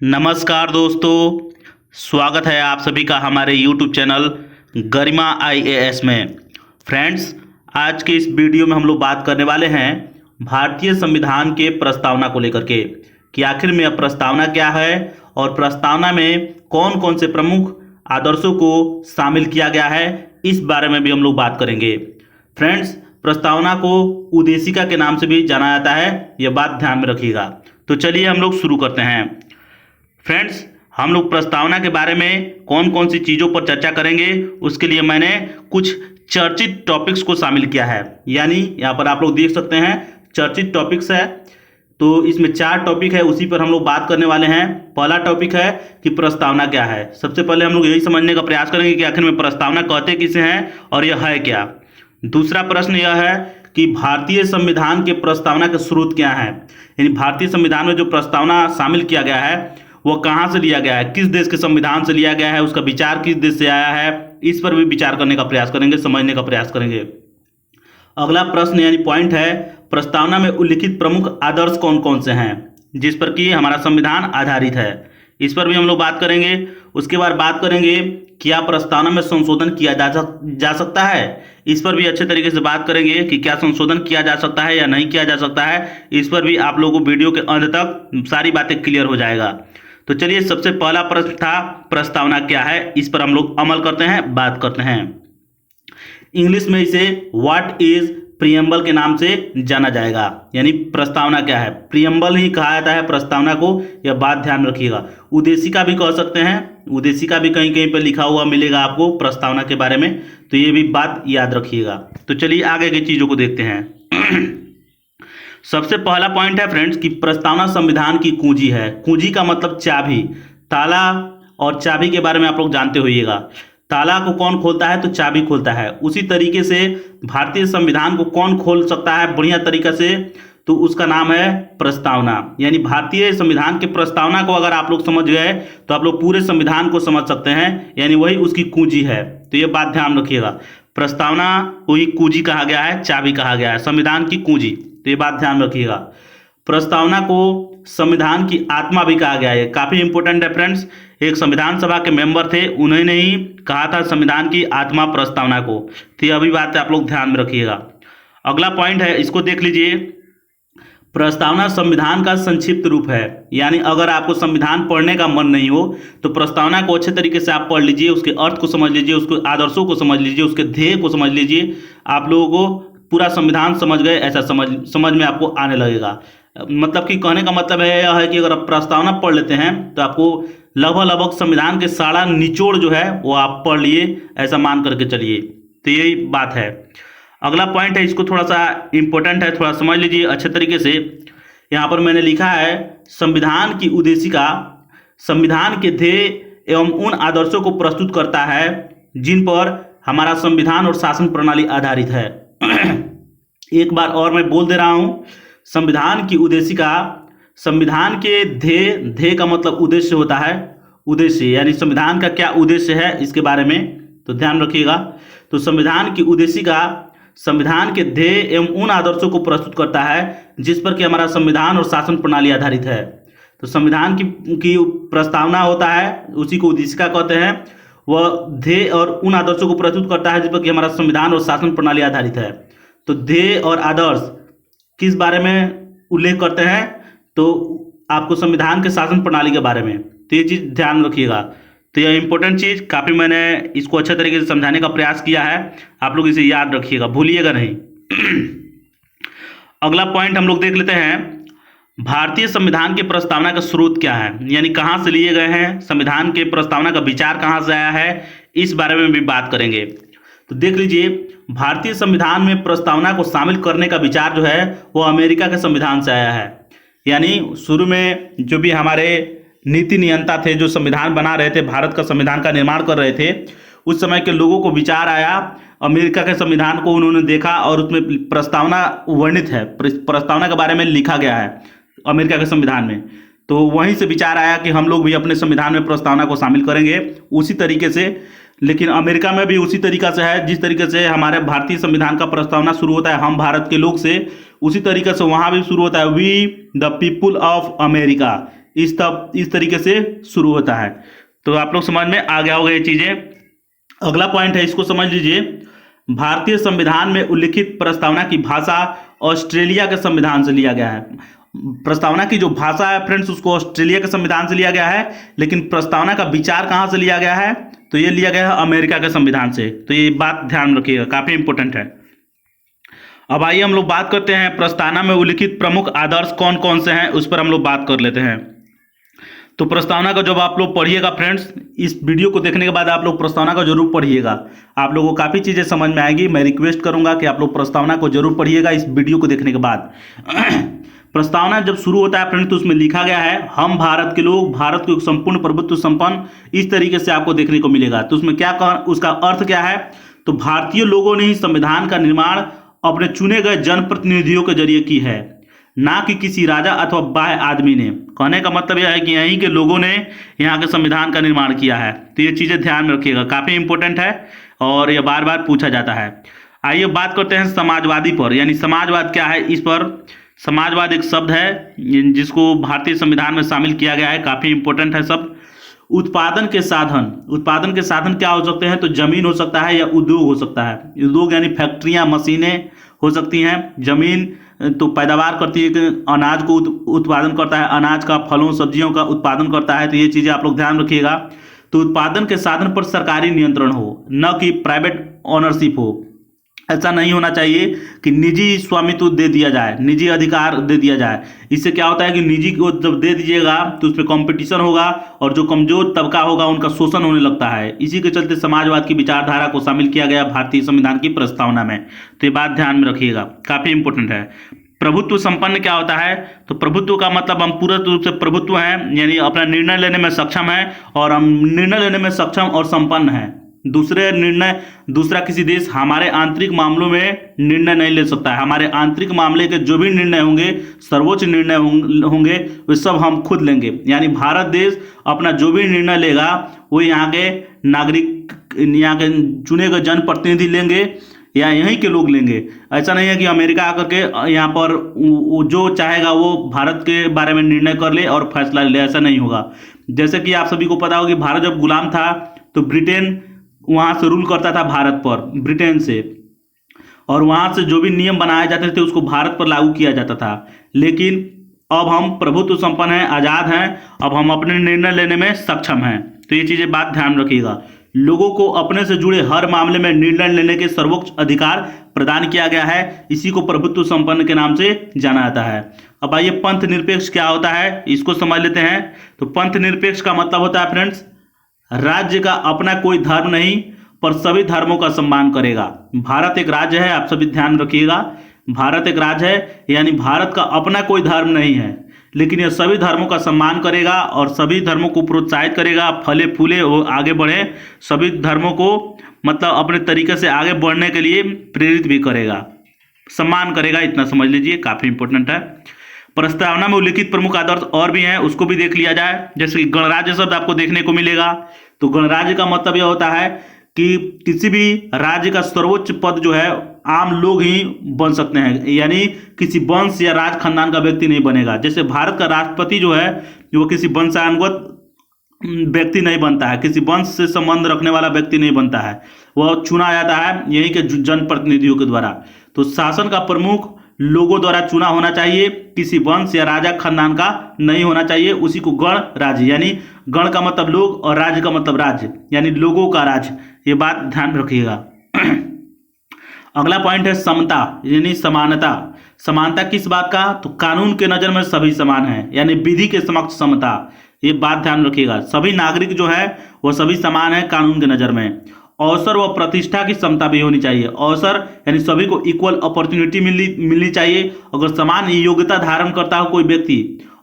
नमस्कार दोस्तों, स्वागत है आप सभी का हमारे YouTube चैनल गरिमा IAS में। फ्रेंड्स, आज के इस वीडियो में हम लोग बात करने वाले हैं भारतीय संविधान के प्रस्तावना को लेकर के कि आखिर में यह प्रस्तावना क्या है और प्रस्तावना में कौन कौन से प्रमुख आदर्शों को शामिल किया गया है, इस बारे में भी हम लोग बात करेंगे। फ्रेंड्स, प्रस्तावना को उद्देशिका के नाम से भी जाना जाता है, यह बात ध्यान में रखिएगा। तो चलिए हम लोग शुरू करते हैं। फ्रेंड्स, हम लोग प्रस्तावना के बारे में कौन कौन सी चीज़ों पर चर्चा करेंगे, उसके लिए मैंने कुछ चर्चित टॉपिक्स को शामिल किया है। यानी यहाँ पर आप लोग देख सकते हैं चर्चित टॉपिक्स है, तो इसमें 4 टॉपिक है, उसी पर हम लोग बात करने वाले हैं। पहला टॉपिक है कि प्रस्तावना क्या है। सबसे पहले हम लोग यही समझने का प्रयास करेंगे कि आखिर में प्रस्तावना कहते किसे हैं और यह है क्या। दूसरा प्रश्न यह है कि भारतीय संविधान के प्रस्तावना के स्रोत क्या है, यानी भारतीय संविधान में जो प्रस्तावना शामिल किया गया है वो कहाँ से लिया गया है, किस देश के संविधान से लिया गया है, उसका विचार किस देश से आया है, इस पर भी विचार करने का प्रयास करेंगे, समझने का प्रयास करेंगे। अगला प्रश्न यानी पॉइंट है, प्रस्तावना में उल्लिखित प्रमुख आदर्श कौन कौन से हैं जिस पर कि हमारा संविधान आधारित है, इस पर भी हम लोग बात करेंगे। उसके बाद बात करेंगे क्या प्रस्तावना में संशोधन किया जा सकता है, इस पर भी अच्छे तरीके से बात करेंगे कि क्या संशोधन किया जा सकता है या नहीं किया जा सकता है। इस पर भी आप लोगों को वीडियो के अंत तक सारी बातें क्लियर हो जाएगा। तो चलिए, सबसे पहला प्रश्न था प्रस्तावना क्या है, इस पर हम लोग अमल करते हैं, बात करते हैं। इंग्लिश में इसे व्हाट इज प्रियम्बल के नाम से जाना जाएगा, यानी प्रस्तावना क्या है, प्रियम्बल ही कहा जाता है प्रस्तावना को, यह बात ध्यान में रखिएगा। उद्देशिका भी कह सकते हैं, उद्देशिका भी कहीं कहीं पर लिखा हुआ मिलेगा आपको प्रस्तावना के बारे में, तो ये भी बात याद रखिएगा। तो चलिए आगे की चीजों को देखते हैं। सबसे पहला पॉइंट है फ्रेंड्स कि प्रस्तावना संविधान की कुंजी है। कुंजी का मतलब चाबी, ताला और चाबी के बारे में आप लोग जानते होइएगा। ताला को कौन खोलता है, तो चाबी खोलता है। उसी तरीके से भारतीय संविधान को कौन खोल सकता है बढ़िया तरीके से, तो उसका नाम है प्रस्तावना। यानी भारतीय संविधान के प्रस्तावना को अगर आप लोग समझ गए तो आप लोग पूरे संविधान को समझ सकते हैं, यानी वही उसकी कुंजी है। तो ये बात ध्यान रखिएगा, प्रस्तावना को ही कुंजी कहा गया है, चाबी कहा गया है, संविधान की कुंजी। तो ये बात ध्यान रखिएगा। प्रस्तावना को संविधान की आत्मा भी कहा गया है, काफी इंपॉर्टेंट है फ्रेंड्स। एक संविधान सभा के मेंबर थे, उन्होंने ही कहा था संविधान की आत्मा प्रस्तावना को। तो यह भी बात आप लोग ध्यान में रखिएगा। अगला पॉइंट है, इसको देख लीजिए। प्रस्तावना संविधान का संक्षिप्त रूप है, यानी अगर आपको संविधान पढ़ने का मन नहीं हो तो प्रस्तावना को अच्छे तरीके से आप पढ़ लीजिए, उसके अर्थ को समझ लीजिए, उसके आदर्शों को समझ लीजिए, उसके ध्येय को समझ लीजिए। आप लोगों को पूरा संविधान समझ गए ऐसा समझ में आपको आने लगेगा। मतलब कि कहने का मतलब है यह है कि अगर आप प्रस्तावना पढ़ लेते हैं तो आपको लगभग संविधान के सारा निचोड़ जो है वो आप पढ़ लिए, ऐसा मान करके चलिए। तो यही बात है। अगला पॉइंट है, इसको थोड़ा सा इंपॉर्टेंट है, थोड़ा समझ लीजिए अच्छे तरीके से। यहाँ पर मैंने लिखा है संविधान की उद्देशिका संविधान के ध्येय एवं उन आदर्शों को प्रस्तुत करता है जिन पर हमारा संविधान और शासन प्रणाली आधारित है। एक बार और मैं बोल दे रहा हूं, संविधान की उद्देशिका संविधान के ध्येय का मतलब उद्देश्य होता है, उद्देश्य यानी संविधान का क्या उद्देश्य है इसके बारे में तो ध्यान रखिएगा। तो संविधान की उद्देशिका संविधान के ध्येय एवं उन आदर्शों को प्रस्तुत करता है जिस पर कि हमारा संविधान और शासन प्रणाली आधारित है। तो संविधान की प्रस्तावना होता है, उसी को उद्देशिका कहते हैं। वह ध्येय और उन आदर्शों को प्रस्तुत करता है जिस पर कि हमारा संविधान और शासन प्रणाली आधारित है। तो ध्येय और आदर्श किस बारे में उल्लेख करते हैं, तो आपको संविधान के शासन प्रणाली के बारे में। तो ये चीज़ ध्यान रखिएगा। तो यह इंपॉर्टेंट चीज़ काफ़ी मैंने इसको अच्छे तरीके से समझाने का प्रयास किया है, आप लोग इसे याद रखिएगा, भूलिएगा नहीं। अगला पॉइंट हम लोग देख लेते हैं, भारतीय संविधान के प्रस्तावना का स्रोत क्या है, यानी कहाँ से लिए गए हैं, संविधान के प्रस्तावना का विचार कहाँ से आया है, इस बारे में भी बात करेंगे। तो देख लीजिए, भारतीय संविधान में प्रस्तावना को शामिल करने का विचार जो है वो अमेरिका के संविधान से आया है। यानी शुरू में जो भी हमारे नीति नियंता थे, जो संविधान बना रहे थे, भारत का संविधान का निर्माण कर रहे थे, उस समय के लोगों को विचार आया, अमेरिका के संविधान को उन्होंने देखा और उसमें प्रस्तावना वर्णित है, प्रस्तावना के बारे में लिखा गया है अमेरिका के संविधान में। तो वहीं से विचार आया कि हम लोग भी अपने संविधान में प्रस्तावना को शामिल करेंगे उसी तरीके से। लेकिन अमेरिका में भी उसी तरीका से है, जिस तरीके से हमारे भारतीय संविधान का प्रस्तावना शुरू होता है हम भारत के लोग से, उसी तरीके से वहाँ भी शुरू होता है we the people of America. इस तरीके से शुरू होता है। तो आप लोग समझ में आ गया होगा ये चीजें। अगला पॉइंट है, इसको समझ लीजिए। भारतीय संविधान में उल्लिखित प्रस्तावना की भाषा ऑस्ट्रेलिया के संविधान से लिया गया है। प्रस्तावना की जो भाषा है फ्रेंड्स, उसको ऑस्ट्रेलिया के संविधान से लिया गया है, लेकिन प्रस्तावना का विचार कहाँ से लिया गया है, तो ये लिया गया है अमेरिका के संविधान से। तो ये बात ध्यान रखिएगा, काफी इंपॉर्टेंट है। अब आइए हम लोग बात करते हैं प्रस्तावना में उल्लिखित प्रमुख आदर्श कौन कौन से हैं, उस पर हम लोग बात कर लेते हैं। तो प्रस्तावना का जब आप लोग पढ़िएगा फ्रेंड्स, इस वीडियो को देखने के बाद आप लोग प्रस्तावना को जरूर पढ़िएगा, आप लोगों को काफ़ी चीज़ें समझ में आएगी। मैं रिक्वेस्ट करूंगा कि आप लोग प्रस्तावना को जरूर पढ़िएगा इस वीडियो को देखने के बाद। प्रस्तावना जब शुरू होता है फ्रेंड्स, तो उसमें लिखा गया है, हम भारत के लोग, भारत को एक संपूर्ण प्रभुत्व संपन्न, इस तरीके से आपको देखने को मिलेगा। तो उसमें क्या उसका अर्थ क्या है, तो भारतीय लोगों ने ही संविधान का निर्माण अपने चुने गए जनप्रतिनिधियों के जरिए की है, ना कि किसी राजा अथवा बाह्य आदमी ने। कहने का मतलब यह है कि यहीं के लोगों ने यहाँ के संविधान का निर्माण किया है। तो ये चीज़ें ध्यान में रखिएगा, काफ़ी इंपॉर्टेंट है और यह बार बार पूछा जाता है। आइए बात करते हैं समाजवादी पर, यानी समाजवाद क्या है। इस पर समाजवाद एक शब्द है जिसको भारतीय संविधान में शामिल किया गया है, काफ़ी इंपॉर्टेंट है शब्द। उत्पादन के साधन, उत्पादन के साधन क्या हो सकते हैं, तो जमीन हो सकता है या उद्योग हो सकता है। उद्योग यानी फैक्ट्रियाँ, मशीनें हो सकती हैं। जमीन तो पैदावार करती है कि अनाज को उत्पादन करता है, अनाज का, फलों सब्जियों का उत्पादन करता है। तो ये चीज़ें आप लोग ध्यान रखिएगा। तो उत्पादन के साधन पर सरकारी नियंत्रण हो, न कि प्राइवेट ओनरशिप हो। ऐसा नहीं होना चाहिए कि निजी स्वामित्व दे दिया जाए, निजी अधिकार दे दिया जाए। इससे क्या होता है कि निजी को जब दे दीजिएगा तो उसमें कंपटीशन होगा और जो कमजोर तबका होगा उनका शोषण होने लगता है। इसी के चलते समाजवाद की विचारधारा को शामिल किया गया भारतीय संविधान की प्रस्तावना में। तो ये बात ध्यान में रखिएगा, काफी इंपॉर्टेंट है। प्रभुत्व संपन्न क्या होता है, तो प्रभुत्व का मतलब हम पूर्ण रूप से प्रभुत्व हैं, यानी अपना निर्णय लेने में सक्षम है, और हम निर्णय लेने में सक्षम और संपन्न हैं। दूसरा किसी देश हमारे आंतरिक मामलों में निर्णय नहीं ले सकता है। हमारे आंतरिक मामले के जो भी निर्णय होंगे, सर्वोच्च निर्णय होंगे, वे सब हम खुद लेंगे। यानी भारत देश अपना जो भी निर्णय लेगा वो यहाँ के नागरिक, यहाँ के चुने गए जनप्रतिनिधि लेंगे या यहीं के लोग लेंगे। ऐसा नहीं है कि अमेरिका आकर के यहाँ पर जो चाहेगा वो भारत के बारे में निर्णय कर ले और फैसला ले, ऐसा नहीं होगा। जैसे कि आप सभी को पता होगा कि भारत जब गुलाम था तो ब्रिटेन वहाँ से रूल करता था भारत पर, ब्रिटेन से, और वहाँ से जो भी नियम बनाए जाते थे उसको भारत पर लागू किया जाता था। लेकिन अब हम प्रभुत्व संपन्न हैं, आज़ाद हैं, अब हम अपने निर्णय लेने में सक्षम हैं। तो ये चीज़ें बात ध्यान रखिएगा। लोगों को अपने से जुड़े हर मामले में निर्णय लेने के सर्वोच्च अधिकार प्रदान किया गया है। इसी को प्रभुत्व संपन्न के नाम से जाना जाता है। अब आइए पंथ निरपेक्ष क्या होता है, इसको समझ लेते हैं। तो पंथ निरपेक्ष का मतलब होता है फ्रेंड्स, राज्य का अपना कोई धर्म नहीं पर सभी धर्मों का सम्मान करेगा। भारत एक राज्य है, आप सभी ध्यान रखिएगा। भारत एक राज्य है, यानी भारत का अपना कोई धर्म नहीं है, लेकिन यह सभी धर्मों का सम्मान करेगा और सभी धर्मों को प्रोत्साहित करेगा, फले फूले वो आगे बढ़े, सभी धर्मों को मतलब अपने तरीके से आगे बढ़ने के लिए प्रेरित भी करेगा, सम्मान करेगा, इतना समझ लीजिए, काफ़ी इंपॉर्टेंट है। प्रस्तावना में उल्लिखित प्रमुख आदर्श और भी हैं, उसको भी देख लिया जाए। जैसे कि गणराज्य शब्द आपको देखने को मिलेगा। तो गणराज्य का मतलब यह होता है कि किसी भी राज्य का सर्वोच्च पद जो है आम लोग ही बन सकते हैं, यानी किसी वंश या राज खानदान का व्यक्ति नहीं बनेगा। जैसे भारत का राष्ट्रपति जो है वो किसी वंशानुगत व्यक्ति नहीं बनता है, किसी वंश से संबंध रखने वाला व्यक्ति नहीं बनता है, वह चुना जाता है यहीं के जनप्रतिनिधियों के द्वारा। तो शासन का प्रमुख लोगों द्वारा चुना होना चाहिए, किसी वंश या राजा खानदान का नहीं होना चाहिए। उसी को गण राज्य, यानी गण का मतलब लोग और राज्य का मतलब राज्य, यानी लोगों का राज्य। ये बात ध्यान रखिएगा। अगला पॉइंट है समता, यानी समानता। समानता किस बात का, तो कानून के नज़र में सभी समान हैं, यानी विधि के समक्ष समता। ये बात ध्यान रखिएगा। सभी नागरिक जो है वो सभी समान है कानून के नज़र में। अवसर व प्रतिष्ठा की समता भी होनी चाहिए। अवसर यानी सभी को इक्वल अपॉर्चुनिटी मिलनी चाहिए। अगर समान योग्यता धारण करता हो कोई व्यक्ति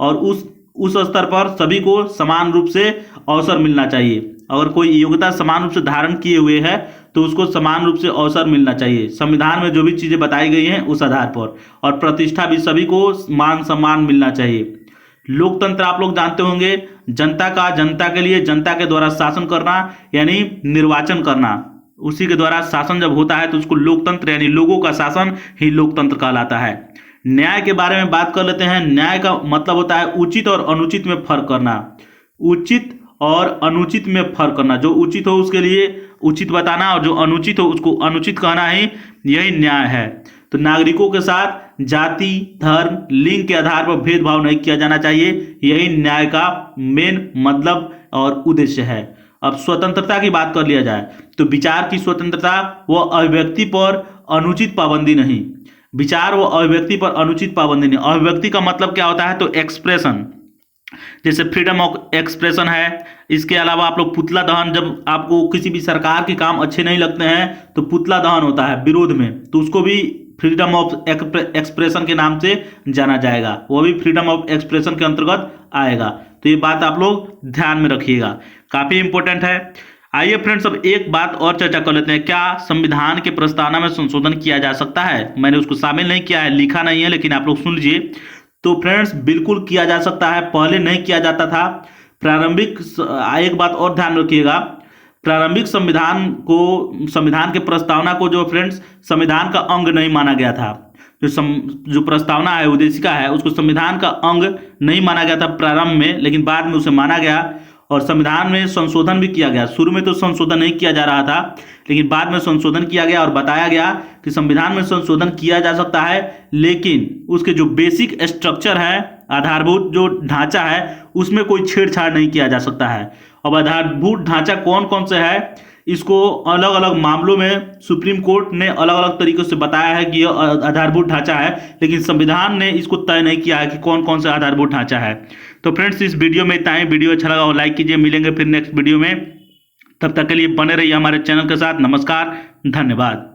और उस स्तर पर सभी को समान रूप से अवसर मिलना चाहिए। अगर कोई योग्यता समान रूप से धारण किए हुए है तो उसको समान रूप से अवसर मिलना चाहिए, संविधान में जो भी चीज़ें बताई गई हैं उस आधार पर। और प्रतिष्ठा भी सभी को मान सम्मान मिलना चाहिए। लोकतंत्र आप लोग जानते होंगे, जनता के लिए जनता के द्वारा शासन करना, यानी निर्वाचन करना। उसी के द्वारा शासन जब होता है तो उसको लोकतंत्र यानी लोगों का शासन ही लोकतंत्र कहलाता है। न्याय के बारे में बात कर लेते हैं। न्याय का मतलब होता है उचित और अनुचित में फर्क करना। उचित और अनुचित में फर्क करना, जो उचित हो उसके लिए उचित बताना और जो अनुचित हो उसको अनुचित कहना ही यही न्याय है। तो नागरिकों के साथ जाति, धर्म, लिंग के आधार पर भेदभाव नहीं किया जाना चाहिए, यही न्याय का मेन मतलब और उद्देश्य है। अब स्वतंत्रता की बात कर लिया जाए तो विचार की स्वतंत्रता व अभिव्यक्ति पर अनुचित पाबंदी नहीं। विचार व अभिव्यक्ति पर अनुचित पाबंदी नहीं। अभिव्यक्ति का मतलब क्या होता है, तो एक्सप्रेशन, जैसे फ्रीडम ऑफ एक्सप्रेशन है। इसके अलावा आप लोग पुतला दहन, जब आपको किसी भी सरकार के काम अच्छे नहीं लगते हैं तो पुतला दहन होता है विरोध में, तो उसको भी फ्रीडम ऑफ एक्सप्रेशन के नाम से जाना जाएगा, वो भी फ्रीडम ऑफ एक्सप्रेशन के अंतर्गत आएगा। तो ये बात आप लोग ध्यान में रखिएगा, काफी इंपॉर्टेंट है। आइए फ्रेंड्स, अब एक बात और चर्चा कर लेते हैं। क्या संविधान के प्रस्तावना में संशोधन किया जा सकता है? मैंने उसको शामिल नहीं किया है, लिखा नहीं है, लेकिन आप लोग सुन लीजिए। तो फ्रेंड्स बिल्कुल किया जा सकता है, पहले नहीं किया जाता था। प्रारंभिक, एक बात और ध्यान रखिएगा, प्रारंभिक संविधान के प्रस्तावना को जो फ्रेंड्स संविधान का अंग नहीं माना गया था। जो प्रस्तावना है, उद्देशिका है, उसको संविधान का अंग नहीं माना गया था प्रारंभ में, लेकिन बाद में उसे माना गया और संविधान में संशोधन भी किया गया। शुरू में तो संशोधन नहीं किया जा रहा था, लेकिन बाद में संशोधन किया गया और बताया गया कि संविधान में संशोधन किया जा सकता है, लेकिन उसके जो बेसिक स्ट्रक्चर है, आधारभूत जो ढांचा है, उसमें कोई छेड़छाड़ नहीं किया जा सकता है। अब आधारभूत ढांचा कौन कौन से है, इसको अलग अलग मामलों में सुप्रीम कोर्ट ने अलग अलग तरीकों से बताया है कि यह आधारभूत ढांचा है, लेकिन संविधान ने इसको तय नहीं किया है कि कौन कौन सा आधारभूत ढांचा है। तो फ्रेंड्स इस वीडियो में इतना ही। वीडियो अच्छा लगा हो लाइक कीजिए। मिलेंगे फिर नेक्स्ट वीडियो में, तब तक के लिए बने रहिए हमारे चैनल के साथ। नमस्कार, धन्यवाद।